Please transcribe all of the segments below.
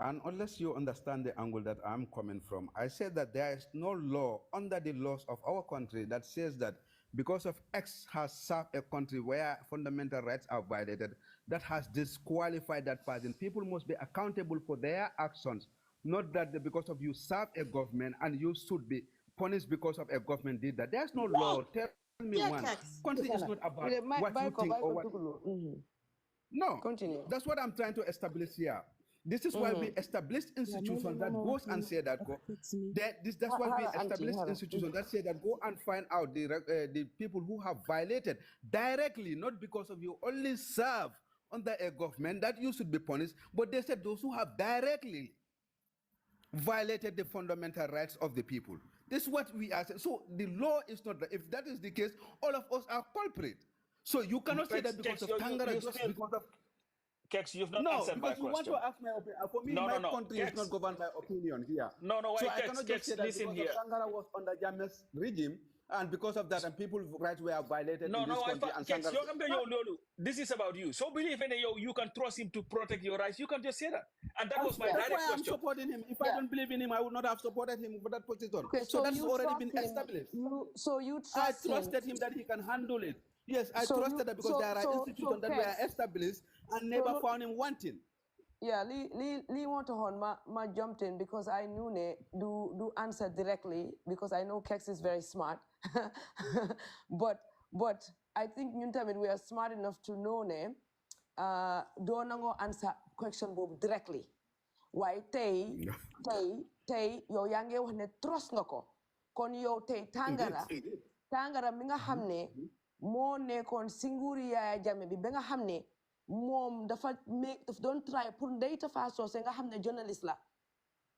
And unless you understand the angle that I'm coming from, I said that there is no law under the laws of our country that says that because of X has served a country where fundamental rights are violated, that has disqualified that person. People must be accountable for their actions, not that because of you serve a government and you should be punished because of a government did that. There's no law. Tell me Yeah, one. tax. Country is not about what you think or what. No, Continue. that's what I'm trying to establish here. This is why we established institutions that goes and say that go. That's why we established institutions that say that go and find out the people who have violated directly, not because of you only serve under a government that you should be punished, but they said those who have directly violated the fundamental rights of the people. This is what we are saying. So the law is not that. If that is the case, all of us are culprit. So you cannot say that because of Tangara, just because of. Kex, you've not answered my question. No, because you want to ask my opinion. For me, my country is not governed by opinion here. No, so I cannot just say that listen because here. Tangara was under Jammeh's regime, and because of that, and people's rights were violated in this country. And Kex, this is about you. So believe in you can trust him to protect your rights. You can just say that. And that was my direct question. That's why I'm supporting him. If I don't believe in him, I would not have supported him for that position. Okay, so that's already been established. I trusted him that he can handle it. Yes, I trusted that because there are institutions that were established and never found him wanting. Yeah, Lee want to hold ma jumped in because I knew ne do answer directly because I know Kex is very smart. but I think we are smart enough to know ne do nango answer question bob directly. Why tay yo yange wax ne trust nga ko kon yow tay tangara mi nga xamne moo nekkoon si nguuri Yaya Jammeh bi ba nga xam ne moom dafa doon try pour Ndeye Tafa Socé nga xam ne journalist la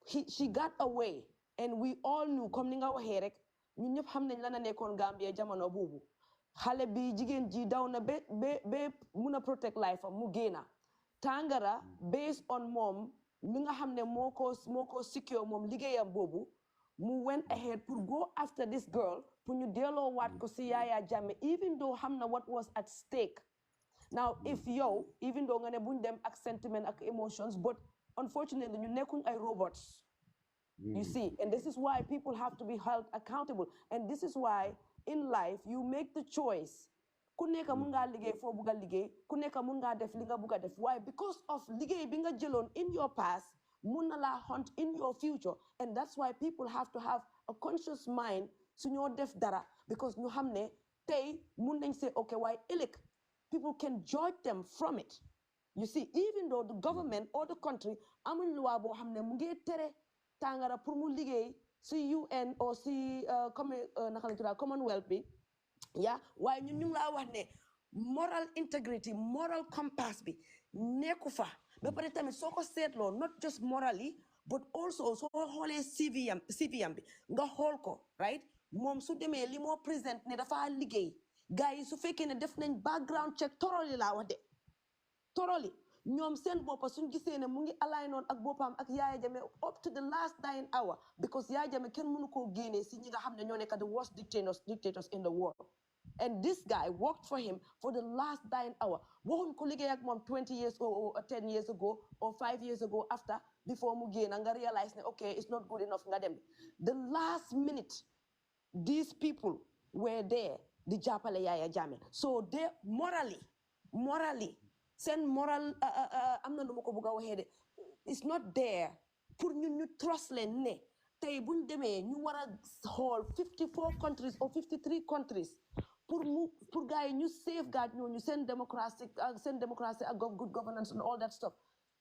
she got away and we all knew comme ni nga waxee rek ñun ñëpp xam nañ la na nekkoon Gambia jamono boobu xale bi jigéen ji daw na ba mun a protect life am mu génna Tangara based on moom mi nga xam ne moo ko secure moom liggéeyam boobu mu went ahead pour go after this girl pour ñu delloo waat ko si Yaya Jammeh even though xam na what was at stake now if yow even though nga ne buñ dem ak sentiment ak emotions but unfortunately ñu nekkuñ ay robots you see and this is why people have to be held accountable and this is why in life you make the choice ku nekk mun ngaa liggéey foo bugg a liggéey ku nekk mun ngaa def li nga bugg a def why because of liggéey bi nga jëloon in your past mun na laa hunt in your future and that's why people have to have a conscious mind su ñoo def dara because ñu xam ne tey mun nañ say okay waaye ëllëg people can judge them from it you see even though the government or the country amuñ loi boo xam ne mu ngi tere Tangara pour mu liggéey si UN or si naka lañ tudd Commonwealth bi yeah waaye ñun ñu ngi laa wax ne moral integrity moral compass bi nekku fa ba pare tamit soo ko seetloo not just morally but also soo xoolee CVM bi nga xool ko right moom su demee li moo présent ne dafa liggéey gars yi su fekkee ne def nañ background check thoroughly laa wax de thoroughly ñoom seen boppa suñ gisee ne mu ngi alignoon ak boppam ak Yaya Jammeh up to the last dying hour because Yaya Jammeh kenn mënu koo génnee si ñi nga xam ne ñoo nekk the worst dictators in the world and this guy worked for him for the last dying hour waxuñ ko liggéey ak moom 20 years or 10 years ago or 5 years ago after before mu génn nga realize ne okay it's not good enough nga dem the last minute these people were there di jàppale Yaya Jammeh so they morally seen moral am na nu ma ko bugg a waxee de it's not there pour ñun ñu trust leen ne tey buñ demee ñu war a xool 54 countries or 53 countries pour gars yi ñu safeguard ñooñu seen démocratie ak good governance and all that stuff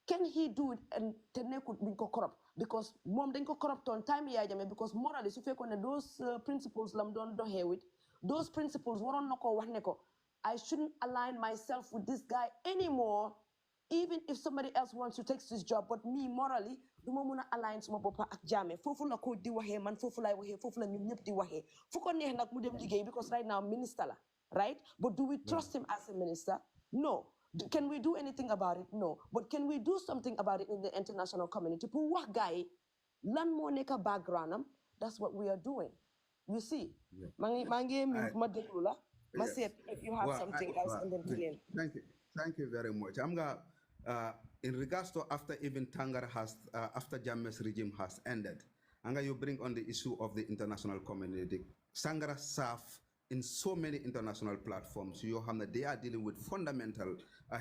can he do it and te nekkul duñ ko corrupt because moom dañ ko corrupt on time Yaya Jammeh because morally su fekkoon ne those principles lam doon doxee with those principles waroon na ko wax ne ko I shouldn't align myself with this guy anymore, even if somebody else wants to take this job. But me, morally, duma muna align suma bopa ak Jammeh. Fofu la ko di waxe man, fofu la waxe, fofu la ñun ñep di waxe. Fu ko neex nak mu dem liggéey because right now minister la, right? But do we trust him as a minister? No. Can we do anything about it? No. But can we do something about it in the international community? Pour wax gaay lan mo nekk background am? That's what we are doing. You see? Mangi ma deglu la. Yes. If you have something else and then begin. Thank you very much. in regards to after even Tangara has, after Jammeh's regime has ended, and you bring on the issue of the international community. Sangara serve in so many international platforms. They are dealing with fundamental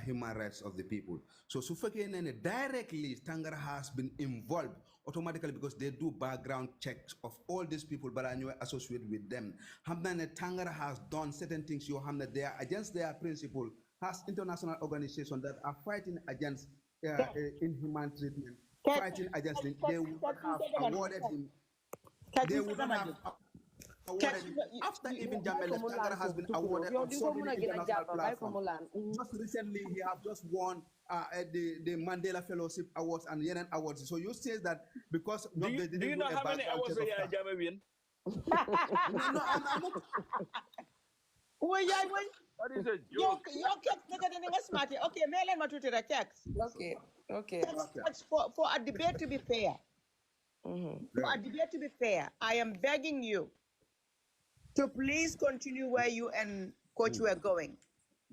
human rights of the people. So directly, Tangara has been involved automatically because they do background checks of all these people, but I know associated with them. Tangara has done certain things. They are against their principle. Has international organizations that are fighting against inhuman treatment, fighting against him. They would not have awarded him. They would not have awarded him. After even Jammeh left, Tangara has been awarded on so many international platforms. Just recently, he have just won the Mandela Fellowship Awards and Yemen Awards. So you say that because do you know how many awards Jammeh win? No, I'm not. Wait. That is a joke. Your cakes nigga didn't smart. Okay, Mele Matuti cakes. Okay. For a debate to be fair. For a debate to be fair, I am begging you to please continue where you and Coach were going.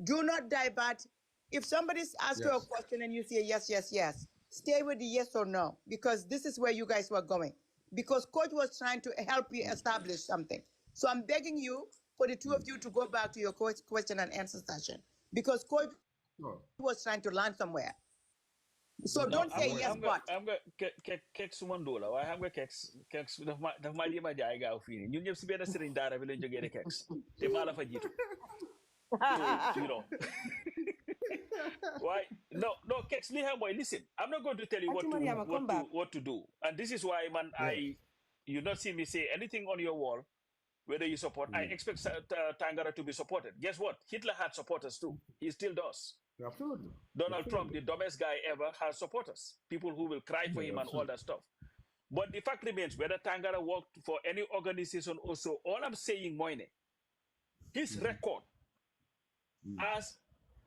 Do not divert. If somebody's asked you a question and you say yes, stay with the yes or no, because this is where you guys were going. Because Coach was trying to help you establish something. So I'm begging you for the two of you to go back to your question and answer session, because Coach was trying to land somewhere. So don't say yes, but I'm going keks $1. Why I'm going keks the my dear my jaiga of feeling. You just be a sitting there, I will enjoy the keks. The Malafajitu. You know. Why? No, keks, listen. I'm not going to tell you what to do. And this is why, man, you not see me say anything on your wall. Whether you support, I expect Tangara to be supported. Guess what? Hitler had supporters too. He still does. Absolutely. Donald Trump, the dumbest guy ever, has supporters. People who will cry for him and all that stuff. But the fact remains, whether Tangara worked for any organization or so, all I'm saying, Moine, his record as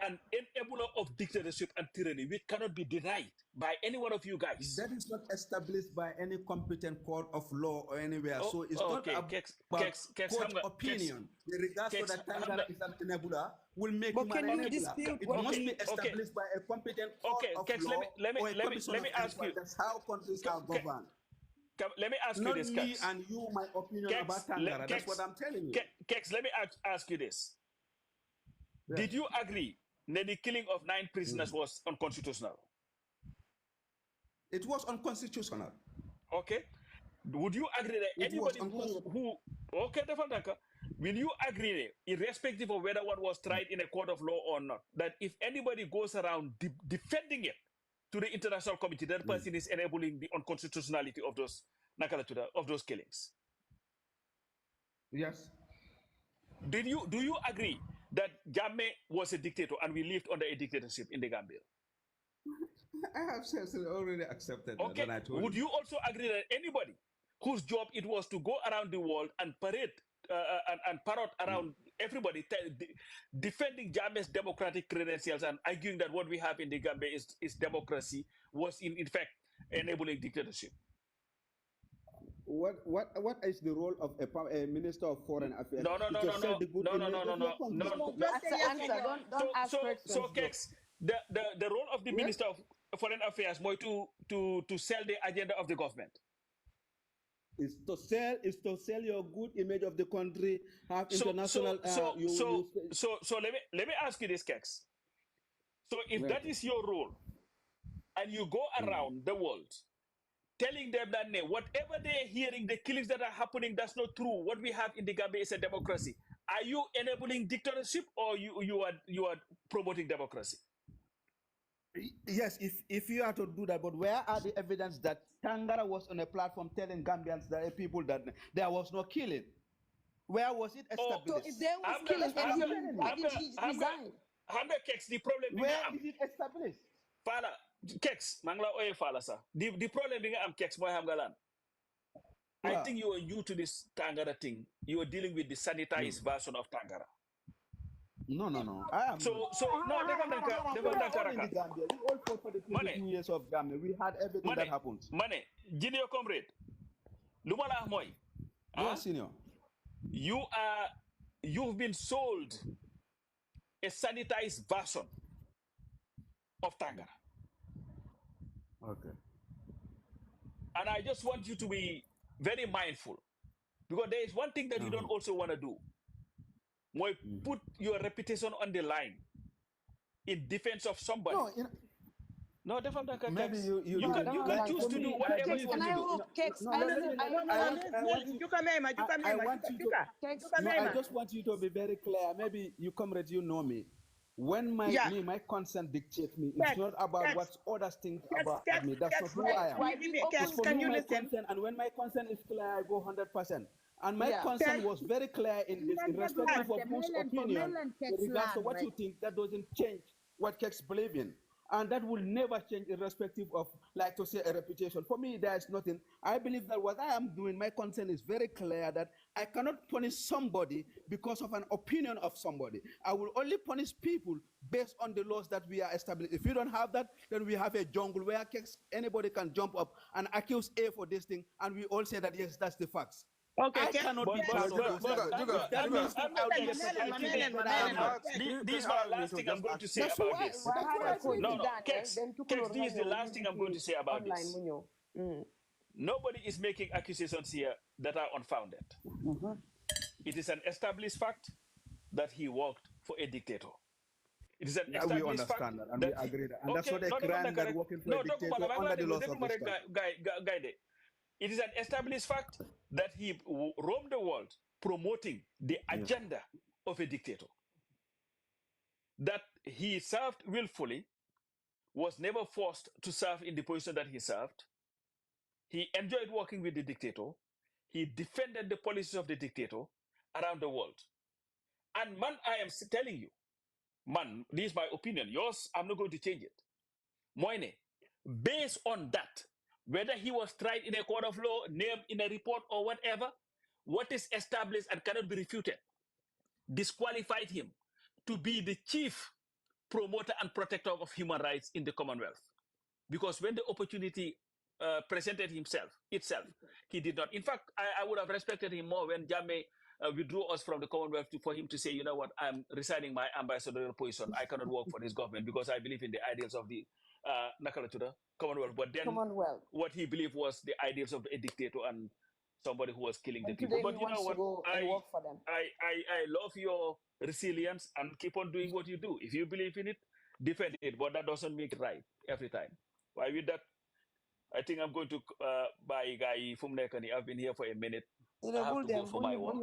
an enabler of dictatorship and tyranny, which cannot be denied by any one of you guys. That is not established by any competent court of law or anywhere. So it's not about court opinion. In regards to that Tangara is an enabler, will make him an enabler. It must be established by a competent court of law or a commission of inquiry. That's how countries are governed. Let me ask you this, Not me and you, my opinion about Tangara. That's what I'm telling you. Kex, let me ask you this. Did you agree that the killing of 9 prisoners was unconstitutional? It was unconstitutional. Okay. Would you agree that anybody who okay, will you agree, irrespective of whether one was tried in a court of law or not, that if anybody goes around defending it to the international committee, that person is enabling the unconstitutionality of those killings? Yes. Do you agree that Jammeh was a dictator and we lived under a dictatorship in the Gambia? I have already accepted that. Okay. Would you also agree that anybody whose job it was to go around the world and parade and parrot around everybody defending Jammeh's democratic credentials and arguing that what we have in the Gambia is democracy was in fact enabling dictatorship? What is the role of a minister of foreign affairs? No. Don't ask questions. So Kex, the role of the minister of foreign affairs more to sell the agenda of the government. Is to sell your good image of the country, have international. So let me ask you this, Kex. So if that is your role, and you go around the world telling them that whatever they're hearing, the killings that are happening, that's not true. What we have in the Gambia is a democracy. Are you enabling dictatorship or you are promoting democracy? Yes, if you are to do that, but where are the evidence that Tangara was on a platform telling Gambians that people that there was no killing? Where was it established? So if there was killing, then why did he resign? The problem where is it established? Fala, Kex, mangla oye fala sa. The problem being am Kex boy hamgalan. I think you are new to this Tangara thing. You are dealing with the sanitized version of Tangara. No. I am. So no, they come in the Gambia. We all fought for the 22 years of Gambia. We had everything that happens. Money, Junior comrade. Lumala Moy. Senior. You've been sold a sanitized version of Tangara. And I just want you to be very mindful, because there is one thing that you don't also want to do. Why put your reputation on the line in defense of somebody? No, definitely. Maybe you can choose to do whatever you want to do. I just want you to be very clear. Maybe you comrades, you know me. When my consent dictates me, it's not about what others think about me. That's not who I am. It's for me, my consent, and when my consent is clear, I go 100%. And my consent was very clear in this, irrespective of whose opinion, with regards to what you think, that doesn't change what Kex believe in. And that will never change irrespective of, like to say, a reputation. For me, there's nothing. I believe that what I am doing, my consent is very clear that I cannot punish somebody because of an opinion of somebody. I will only punish people based on the laws that we are established. If you don't have that, then we have a jungle where anybody can jump up and accuse A for this thing, and we all say that, yes, that's the facts. Okay, I cannot be part of those. This is my last thing I'm going to say about this. No, Kex, this is the last thing I'm going to say about this. Nobody is making accusations here that are unfounded. It is an established fact that he worked for a dictator. It is an established we understand fact that, and we agree that. And that's not a crime that working for a dictator under the laws of this country. It is an established fact that he roamed the world promoting the agenda of a dictator. That he served willfully, was never forced to serve in the position that he served. He enjoyed working with the dictator. He defended the policies of the dictator around the world. And man, I am telling you, man, this is my opinion. Yours, I'm not going to change it. Moine, based on that, whether he was tried in a court of law, named in a report or whatever, what is established and cannot be refuted disqualified him to be the chief promoter and protector of human rights in the Commonwealth. Because when the opportunity presented itself, he did not. In fact, I would have respected him more when Jammeh withdrew us from the Commonwealth for him to say, you know what, I'm resigning my ambassadorial position. I cannot work for this government because I believe in the ideals of the Commonwealth. But then what he believed was the ideals of a dictator and somebody who was killing the people. But you know what? I love your resilience and keep on doing what you do. If you believe in it, defend it. But that doesn't make it right every time. Why with that? I think I'm going to buy Guy from Nekani. I've been here for a minute. I have to go for my work.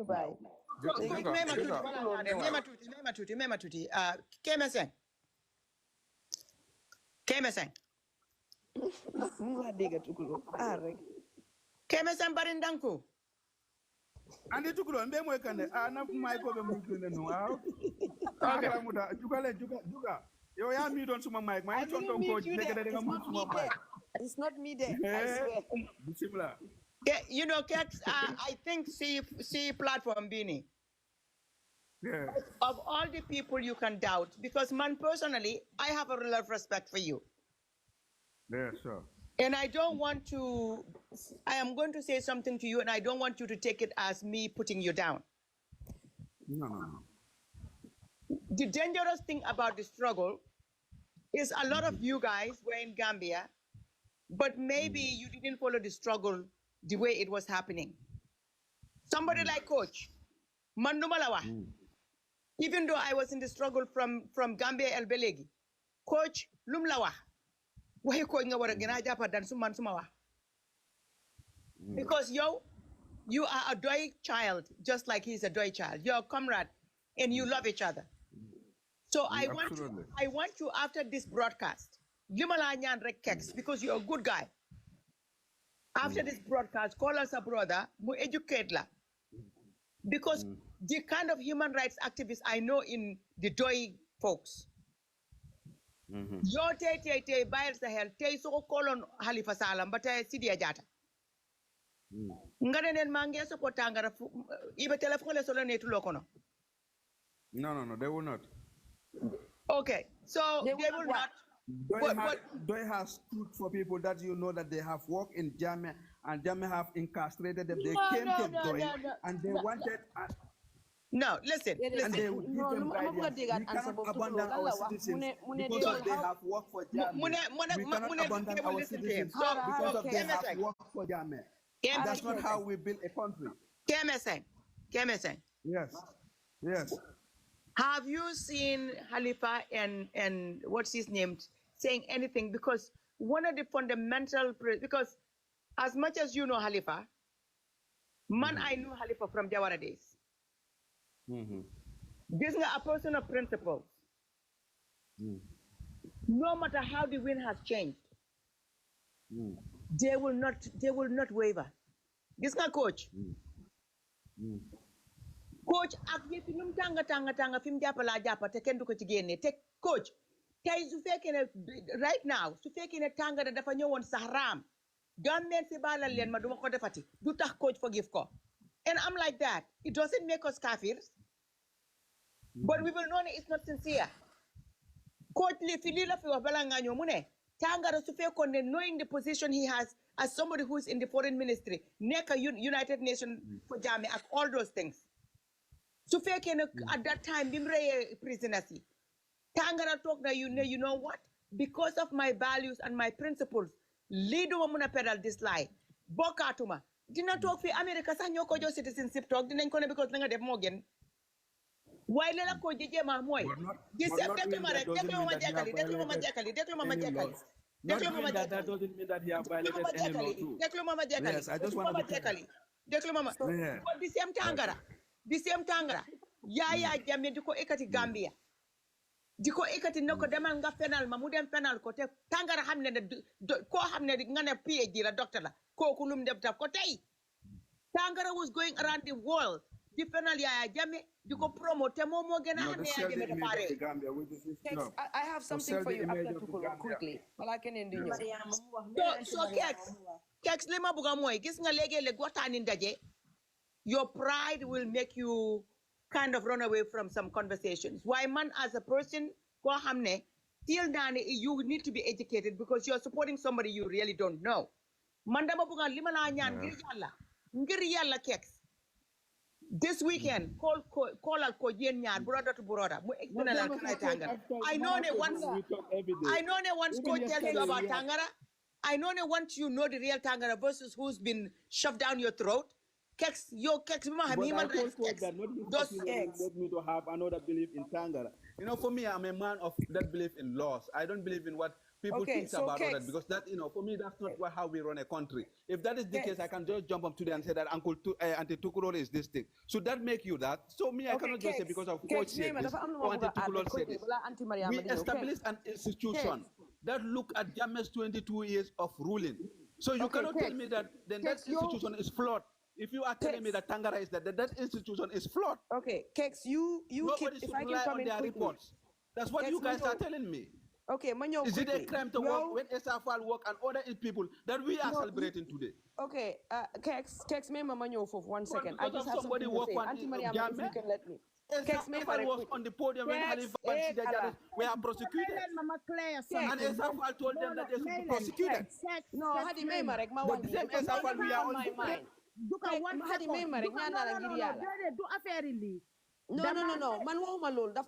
Kemesen barindanku. Andi tukulo mbe mwekane ana maiko be mukene no aw. Aga muda juga. Yo ya mi don suma mic. My ton ton coach degede nga mu suma mic. It's not me there. I swear. Bismillah. You know, Kex, I think see platform Bini. Yeah. Of all the people you can doubt, because man, personally, I have a lot of respect for you. Yeah, sure. And I don't want to, I am going to say something to you, and I don't want you to take it as me putting you down. No. The dangerous thing about the struggle is a lot of you guys were in Gambia, but maybe you didn't follow the struggle the way it was happening. Somebody like Coach, Mandumalawa, even though I was in the struggle from Gambia El Belegi, Coach Lumlawa, because you are a Doi child, just like he's a Doi child. You're a comrade, and you love each other. So I want you after this broadcast, because you're a good guy. After this broadcast, call us a brother, mu educate la. Because the kind of human rights activists I know in the Doi folks, yo te bayal sahel te so kolon Halifa Salam but Sidia Jata. Ngane nen mange support ngara ibe telephone le solo netu lokono. No, they will not. Okay, so they will not. Doi has stood for people that you know that they have worked in Jammeh and Jammeh have incarcerated them. They came to Doi and they wanted. No, listen. And they will give them guidance. We cannot abandon our citizens because of they have worked for Jammeh. We cannot abandon our citizens because of they have worked for Jammeh. That's not how we build a country. Kemeseng. Yes. Have you seen Halifa and what's his name saying anything? Because one of the fundamental, because as much as you know Halifa, I knew Halifa from Jawara days. This is a person of principles. No matter how the wind has changed, they will not waver. This guy coach. Coach, ak yefi num tanga fim jappala jappa te ken du ko ci génné te coach tay su fekkene right now su fekkene tanga da dafa ñëwon sax ram gamen fi balal len ma duma ko defati du tax coach forgive ko. And I'm like that. It doesn't make us kafirs. But we will know it's not sincere. Coach li fi li la fi wax bala nga ñëw mu ne tangara su fekkone knowing the position he has as somebody who is in the foreign ministry nekk United Nations for Jammeh ak all those things. So at that time, prisoners. Tangara talk na you know what? Because of my values and my principles, lead woman pedal this lie. Bokatuma. Dina talk for America sa nyoko jo citizenship talk. Dina nkone because nanga def mogen. Why lela ko jeje ma moy? This That doesn't mean that he has violated any law too. Yes, I just want to But the same tangara. Yaya Jammeh diko ekati Gambia. Diko ekati noko demal nga penal ma mu dem penal ko te tangara xamne ko xamne nga ne PhD la doctor la koku lum def taf ko tay. Tangara was going around the world. Di penal Yaya Jammeh diko promote mo gëna xamne Yaya Jammeh dafa rew. I have something for you after Tukulum quickly. Well, I can end you. So Kex lima buga moy gis nga légé le waxtani ndaje. Your pride will make you kind of run away from some conversations. Why man as a person, you need to be educated because you're supporting somebody you really don't know. This weekend, call al kojen nyar brother to brother. I know they once coach tells you about Tangara. I know they want you know the real Tangara versus who's been shoved down your throat. Kex, that not let me to have another belief in Tangara. You know, for me, I'm a man of that belief in laws. I don't believe in what people think about others because that, for me, that's not how we run a country. If that is the case, I can just jump up today and say that Auntie Tukurole is this thing. Should that make you that? So me, I cannot just say because of Coach said this or Auntie Tukurole said this. We established an institution that look at Jammeh's 22 years of ruling. So you cannot tell me that then that institution is flawed. If you are telling me that Tangara is that institution is flawed. Okay, Kex, you Nobody keep, if I can come in quickly. Reports. That's what Kex, you guys are telling me. Okay, Manyo, is it a crime to work when SFL work and other people that we are celebrating today? Okay, Kex, me Manyo for 1 second. I just have somebody something to say. Auntie Mariam, if you can let me. SFL was on the podium when Halifa and Sida were prosecuted. And SFL told them that they should be prosecuted. No, Hadi me Marek, ma but the same SFL we are on my mind. Duka one Hadi me Marek, do affair really. No. Man,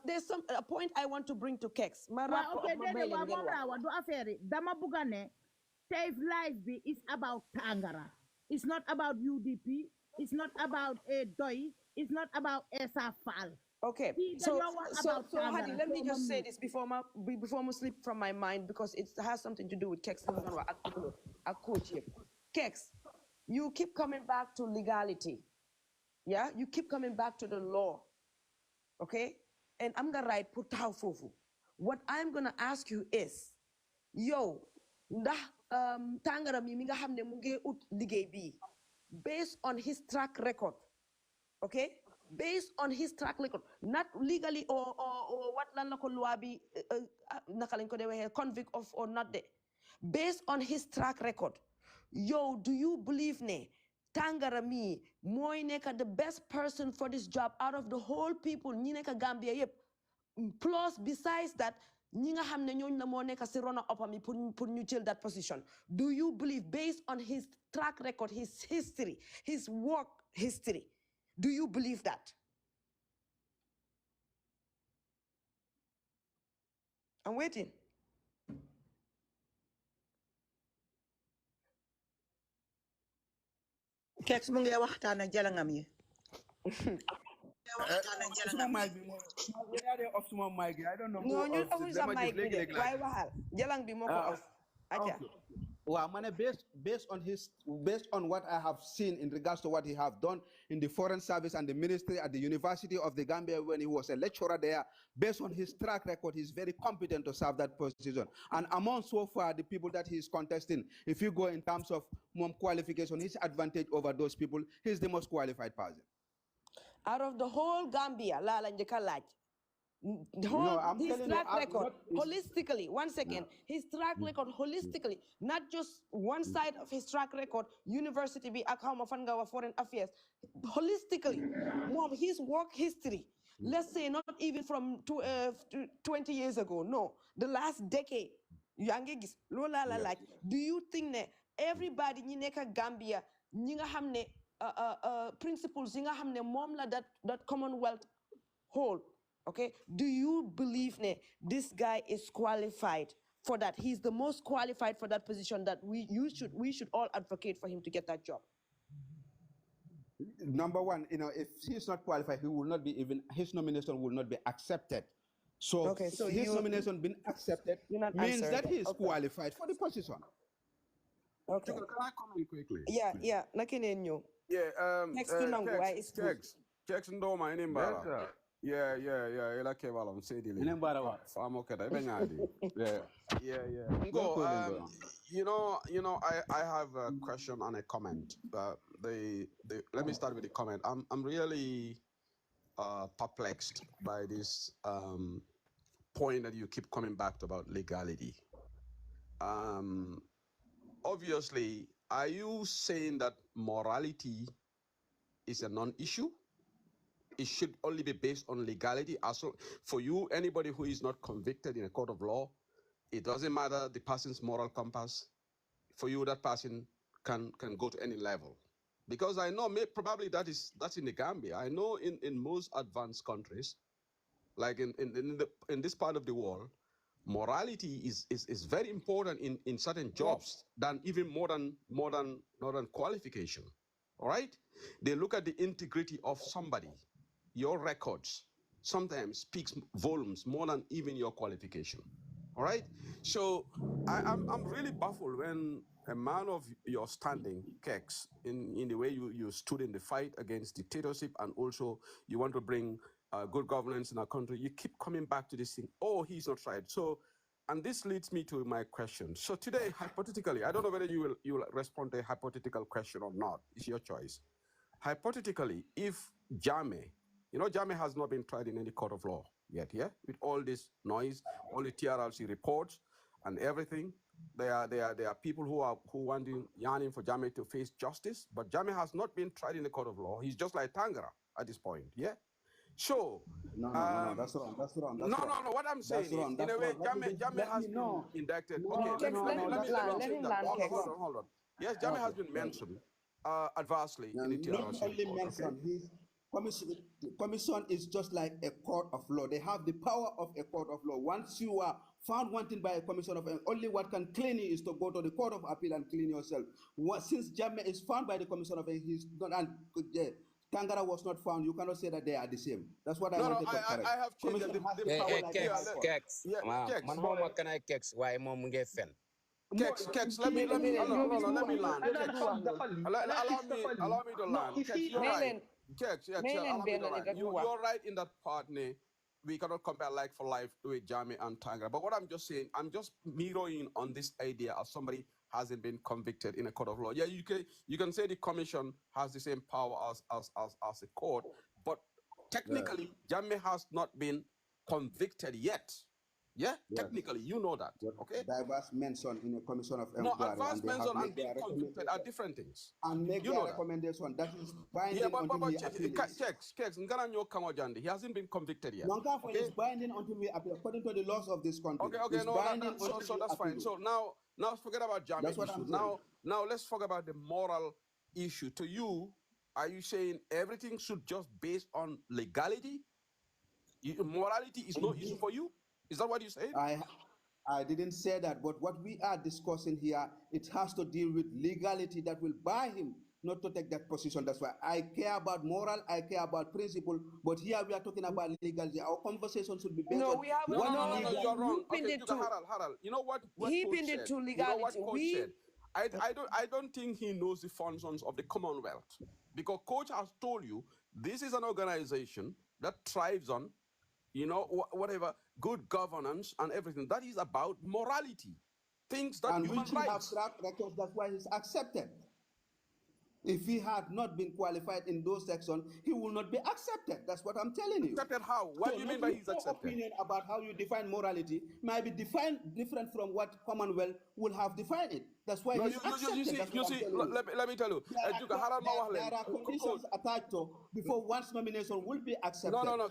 there's a point I want to bring to Kex. Okay, then do affair. Dama bugane. Safe life is about Tangara. It's not about UDP. It's not about Doi. It's not about Esafal. Okay, so Hadi, let me just say this before I slip from my mind because it has something to do with Kex. A coach here. Kex, you keep coming back to legality. Yeah, you keep coming back to the law. Okay, and I'm gonna write putao fofu. What I'm gonna ask you is, Tangara mi nga xamne mu ngi ut liggéey bi based on his track record. Okay, based on his track record, not legally or what lan la ko loi bi naka lañ ko dewe convict of or not de. Based on his track record, do you believe ne Tangara mi moy neka the best person for this job out of the whole people ñi neka Gambia yep? Plus besides that ñi nga xamne ñooñ la mo neka ci rona opami pour ñu jël that position. Do you believe based on his track record, his history, his work history, do you believe that? I'm waiting. Kex mu ngi waxtaan ak jalangam yi. I don't know. No, ñun amuñ sa mic bi de waaye waxal jalang bi moo ko off. Acha. Well, based on what I have seen in regards to what he have done in the foreign service and the ministry at the University of the Gambia when he was a lecturer there, based on his track record, he's very competent to serve that position. And among so far the people that he's contesting, if you go in terms of qualification, his advantage over those people, he's the most qualified person. Out of the whole Gambia, la njëkk a laaj. His track record holistically, one second, his track record holistically, not just one side of his track record, university be akama fangawa foreign affairs, holistically, his work history, let's say not even from 20 years ago, no, the last decade, do you think that everybody in Gambia, principles, that Commonwealth hold, okay, do you believe this guy is qualified for that? He's the most qualified for that position that we should all advocate for him to get that job. Number one, if he's not qualified, he will not be his nomination will not be accepted. So, okay, so his nomination being accepted means that he is qualified for the position. Okay. Can I comment quickly? Yeah. Yeah. Next to checks ndoma inimbara. Yeah. Ela kevala Saidily. Inimbara. I'm okay. Yeah. Go. I have a question and a comment. Let me start with the comment. I'm really perplexed by this point that you keep coming back to about legality. Obviously, are you saying that morality is a non-issue? It should only be based on legality. Also, for you, anybody who is not convicted in a court of law, it doesn't matter the person's moral compass. For you, that person can go to any level. Because I know probably that's in the Gambia. I know in most advanced countries, like in this part of the world, morality is very important in certain jobs than even more than qualification. All right? They look at the integrity of somebody. Your records sometimes speaks volumes more than even your qualification. All right? So I'm really baffled when a man of your standing, Kex, in the way you stood in the fight against dictatorship and also you want to bring good governance in our country, you keep coming back to this thing, oh, he's not right. So, and this leads me to my question. So today, hypothetically, I don't know whether you will respond to a hypothetical question or not. It's your choice. Hypothetically, if Jammeh, Jammeh has not been tried in any court of law yet, yeah? With all this noise, all the TRLC reports and everything, there are people who yearning for Jammeh to face justice, but Jammeh has not been tried in the court of law. He's just like Tangara at this point, yeah? So, no, that's wrong. No, what I'm saying is, in a way, Jammeh has been indicted. Okay, let him land. Hold on. Yes, Jammeh has been mentioned adversely in the TRLC. Commission is just like a court of law. They have the power of a court of law. Once you are found wanting by a commission of only what can clean you is to go to the court of appeal and clean yourself. Since Jammeh is found by the commission of he's not, and Tangara was not found, you cannot say that they are the same. That's what I wanted to correct. I have changed Kex. Can I Kex? Why mom get fen? Kex, let me land. Allow me to land. Kex, you're right. Kex, you're right in that part. We cannot compare like for life with Jammeh and Tangara. But what I'm just saying, I'm just mirroring on this idea of somebody hasn't been convicted in a court of law. Yeah, you can say the commission has the same power as a court, but technically Jammeh has not been convicted yet. Yeah, technically, you know that. Okay. Diverse mention in a commission of inquiry. No, advance mention and being convicted are different things. And make their recommendation. That is binding until we appeal. Kex, he hasn't been convicted yet. Okay? It's binding until we appeal, according to the laws of this country. Okay, so that's fine. So now forget about Jammeh issue. Now let's talk about the moral issue. To you, are you saying everything should just based on legality? Morality is no issue for you? Is that what you said? I didn't say that, but what we are discussing here, it has to deal with legality that will buy him not to take that position. That's why I care about moral, I care about principle, but here we are talking about legality. Our conversation should be based on we have no, you're wrong. Okay, Harold. You know what he Coach pinned said? it to legality. You know what Coach said? I don't think he knows the functions of the Commonwealth, because Coach has told you this is an organization that thrives on, whatever, good governance and everything. That is about morality, things that and human which he rights. have track records, that's why he's accepted. If he had not been qualified in those sections, he will not be accepted. That's what I'm telling you. Accepted how? What do you mean by he's accepted? Opinion about how you define morality might be defined different from what Commonwealth will have defined it. That's why he's accepted. You see, let me tell you. There are conditions attached to before one's nomination will be accepted. No.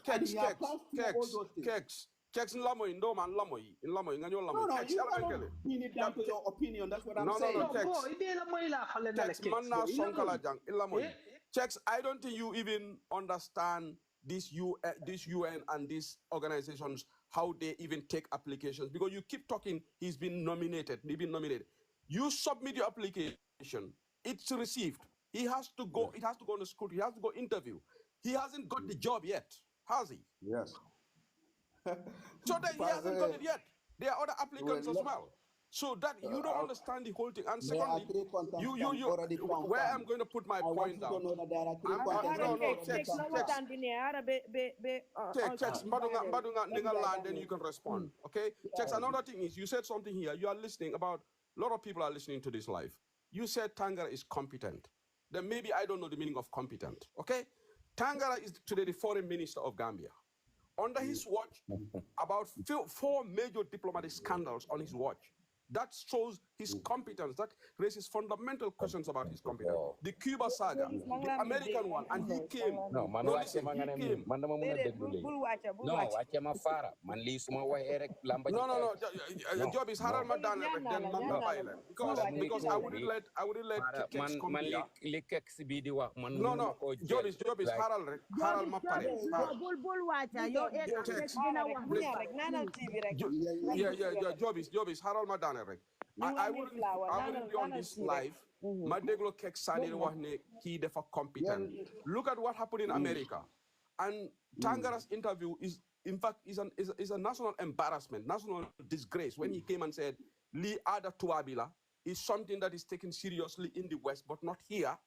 Kex in Lamoy, no man Lamoy, in Lamoy, and your Lamoy. No, you cannot pin it down to your opinion. That's what I'm saying. No, Kex, man na sonkala jang, in Lamoy. Kex, I don't think you even understand this UN and these organizations, how they even take applications, because you keep talking, he's been nominated. You submit your application, it's received. It has to go on the school, he has to go interview. He hasn't got the job yet, has he? Yes. So that he hasn't got it yet. There are other applicants as well. So that you don't understand the whole thing. And secondly, where I'm going to put my point down. Then you can respond. Okay? Checks. Another thing is, you said something here. You are listening about, a lot of people are listening to this live. You said Tangara is competent. Then maybe I don't know the meaning of competent. Okay? Tangara is today the foreign minister of Gambia. Under his watch, about 4 major diplomatic scandals on his watch. That shows his competence. That raises fundamental questions about his competence. The Cuba saga, the American one, and he came. No, man, watch him. Job is Haral Madan, then Mamba because I wouldn't let Kex come here. No, Job is Haral Mapare. Job is Haral Madan. I wouldn't be on this live. Madeglo Keksani Wahne key for competent. Look at what happened in America. And Tangara's interview is, in fact, is a national embarrassment, national disgrace when he came and said, Li Ada Tuabila is something that is taken seriously in the West, but not here.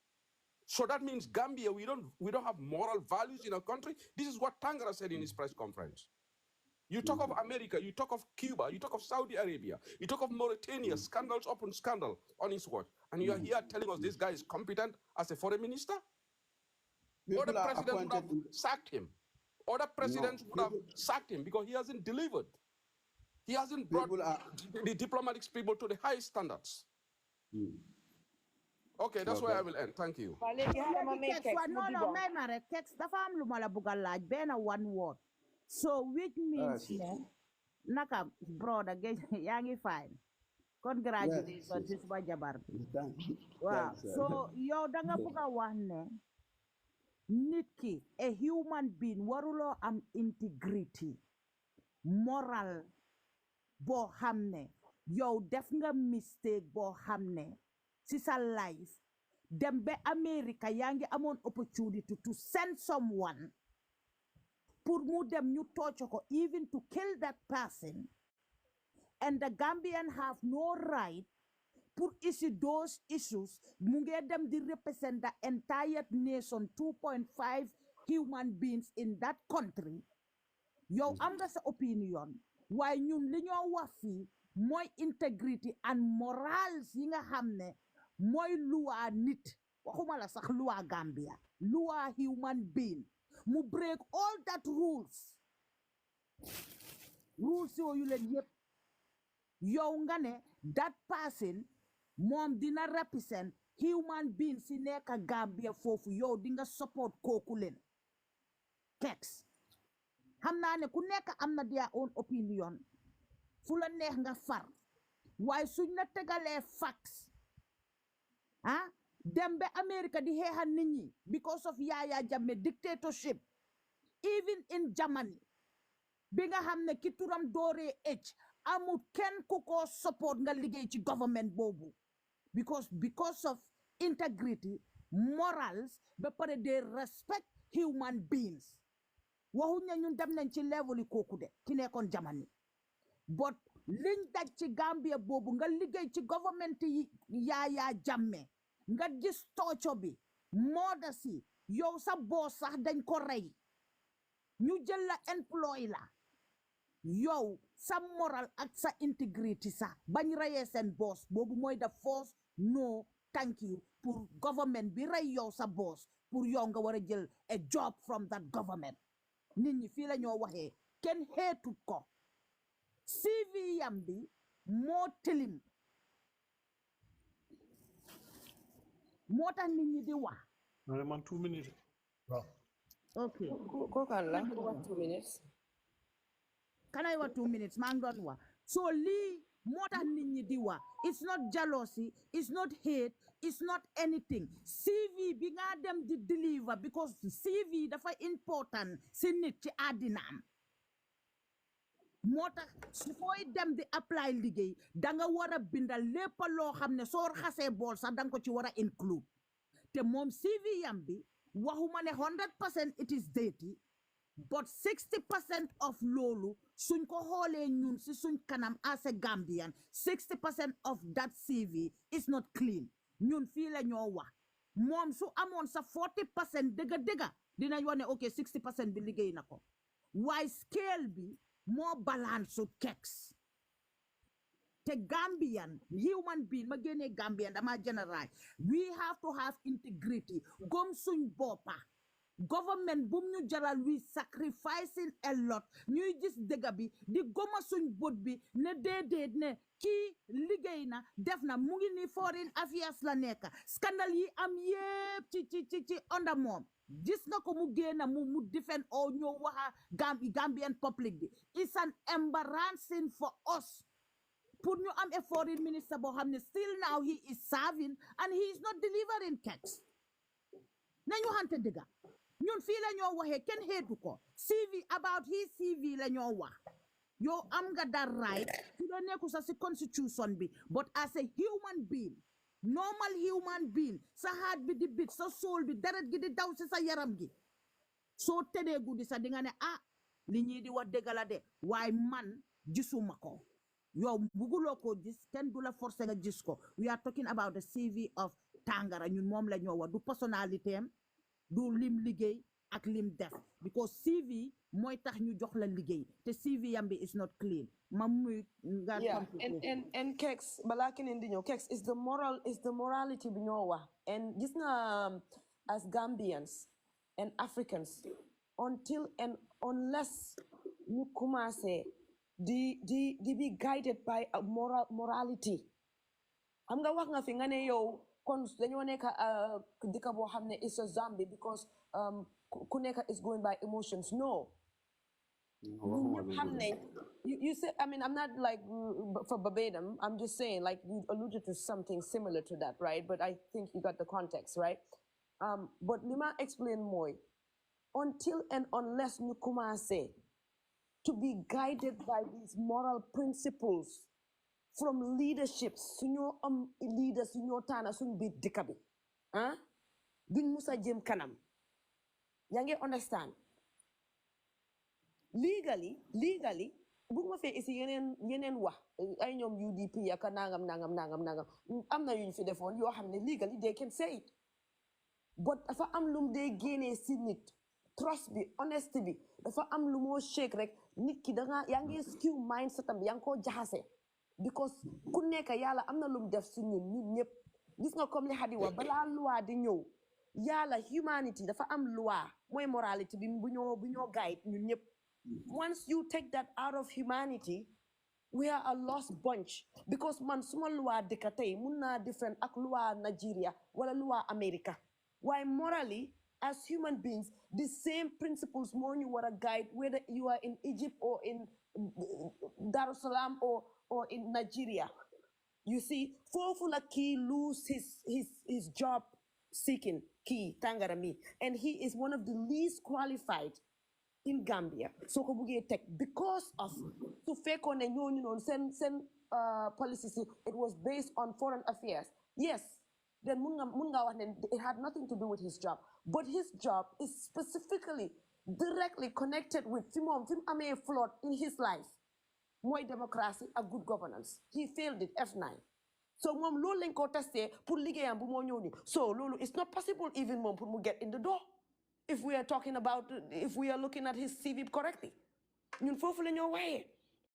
So that means Gambia, we don't have moral values in our country. This is what Tangara said in his press conference. You talk of America, you talk of Cuba, you talk of Saudi Arabia, you talk of Mauritania, scandals upon scandal on his watch. And you are here telling us this guy is competent as a foreign minister? Other presidents would have sacked him. Other presidents would have sacked him because he hasn't delivered. He hasn't brought the diplomatic people to the highest standards. Okay, that's where I will end. Thank you. One word. So which means naka brother yangi fine. Congratulations, this is Jabar. Wow. So yo danga buka wane nitki a human being warulo am integrity moral bo hamne yo def nga mistake bo hamne si sa life dembe America yangi amon opportunity to send someone pour mu dem ñu torture ko even to kill that person, and the Gambian have no right pour issue those issues mu nge dem di represent the entire nation 2.5 human beings in that country. Yow am nga sa opinion waaye ñun li ñoo wax fii mooy integrity and morals yi nga xam ne mooy loi nit waxuma la sax loi Gambia loi human being mu break all that rules yooyu leen yépp yow nga ne that person moom dina represent human being si nekk Gambia foofu yow di nga support kooku leen Kex xam naa ne ku nekk am na their own opinion fu la neex nga far waaye suñ la tegalee facts dembe America di xeexal nit ñi because of Yaya Jammeh dictatorship. Even in Germany, bi nga xam ne ki turam dooree amul kenn ku ko support nga liggéey ci government boobu because of integrity morals ba pare they respect human beings waxuñ ne ñun dem nañ ci level yi kooku de ki nekkoon jamani but liñ daj ci Gambia boobu nga liggéey ci government yi Yaya Jammeh nga gis tooco bi mooda si yow sa boss sax dañ ko rey ñu jël la employé la yow sa moral ak sa integrity sax bañ reyee seen boss boobu mooy the first no thank you pour government bi rey yow sa boss pour yow nga war a jël a job from that government nit ñi fii la ñoo waxee kenn xeetut ko CV yam bi moo tilim moo tax nit ñi di wax. man 2 minutes. Wow. Okay. Ko kan la 2 minutes. Can I have 2 minutes? Man doon wax. So lii moo tax nit ñi di wax. It's not jealousy, it's not hate, it's not anything. CV bi nga dem di deliver because CV dafa important si nit ci àddinaam. moo tax su fooy dem di apply liggéey danga war a bindal lépp loo xam ne soo xasee bool sax danga ko ci war a include te moom CV yam bi waxuma ne 100% it is dirty but 60% of loolu suñ ko xoolee ñun si suñ kanam as a Gambian 60% of that CV is not clean ñun fii la ñoo wax moom su amoon sa 40% dëgga dinañ wax ne ok 60% bi liggéey na ko waaye scale bi more balance with keks. The Gambian, human being, ma génne Gambian, dama general. We have to have integrity. Gom suñ bopa. Government bum ñu jaral we sacrificing a lot. Ñuy gis dëgga bi di goma suñ bot bi ne déedéet ne kii liggéey na def na mu ngi ni foreign affairs la nekk. Scandal yi am yépp ci under moom. Gis nga ko mu génna mu defend or ñoo waxa Gambian public bi it's an embarrassing for us pour ñu am a foreign minister boo xam ne still now he is serving and he is not delivering checks nañu xante dëgga ñun fii la ñoo waxee kenn xeetu ko CV about his CV la ñoo wax yow am nga that right su doo nekku sa si constitution bi but as a human being normal human being sa heart bi di bit sa soul bi deret gi di daw si sa yaram gi soo tëddee guddi sa di nga ne li ñii di wax dëgg la de waaye man gisuma ko yow buguloo ko gis kenn du la forcer nga gis ko we are talking about the CV of Tangara ñun moom la ñoo wax du personnalité am du lim liggéey ak lim def because CV mooy tax ñu jox la liggéey te CV yam bi is not clean yeah and Kex balakin indi ñëw Kex is the morality bi ñoo wax and gis nga as Gambians and Africans until and unless ñu commencé di be guided by a morality xam nga wax nga fi nga ne yow kon dañoo nekk dëkk boo xam ne is a zombie because ku nekk is going by emotions no you said, I mean, I'm not like for verbatim, I'm just saying, like, you alluded to something similar to that, right? But I think you got the context, right? But Lima explain more. Until and unless you say to be guided by these moral principles from leadership, sunyo leaders, sunyo tana, sun bi dikabi. Duñ musa jem kanam. Yange understand? Legally bu ma fee isi yeneen wax ay ñoom UDP ak nangam am na yu ñu fi defoon yoo xam ne legally they can say it but dafa am lum dee génnee si nit trust bi honesty bi dafa am lu moo shake rek nit ki danga yaa ngi skew mindset am yaa ngi koo jaxase because ku nekk yàlla am na lum def si ñun ñëpp gis nga comme li Hadi wax balaa loi di ñëw yàlla humanity dafa am loi mooy morality bi bu ñoo guide ñun ñëpp. Once you take that out of humanity, we are a lost bunch. Because man, suma luwa dekatay, muna different ak luwa Nigeria, wala luwa America. Why morally, as human beings, the same principles more you were a guide, whether you are in Egypt or in Dar es Salaam or in Nigeria. You see, Fofula Key lose his job seeking Key Tangarami. And he is one of the least qualified in Gambia so ko buggee teg because of su fekkoon ne ñooñu noonu seen policies it was based on foreign affairs yes then mun nga wax ne it had nothing to do with his job but his job is specifically directly connected with fi mu amee flood in his life mooy democracy ak good governance he failed it F9 so moom loolu lañ ko testé pour liggéeyam bu moo ñëw ni so loolu it's not possible even moom pour mu get in the door if we are talking about if we are looking at his CV correctly ñun foofu la ñoo waaye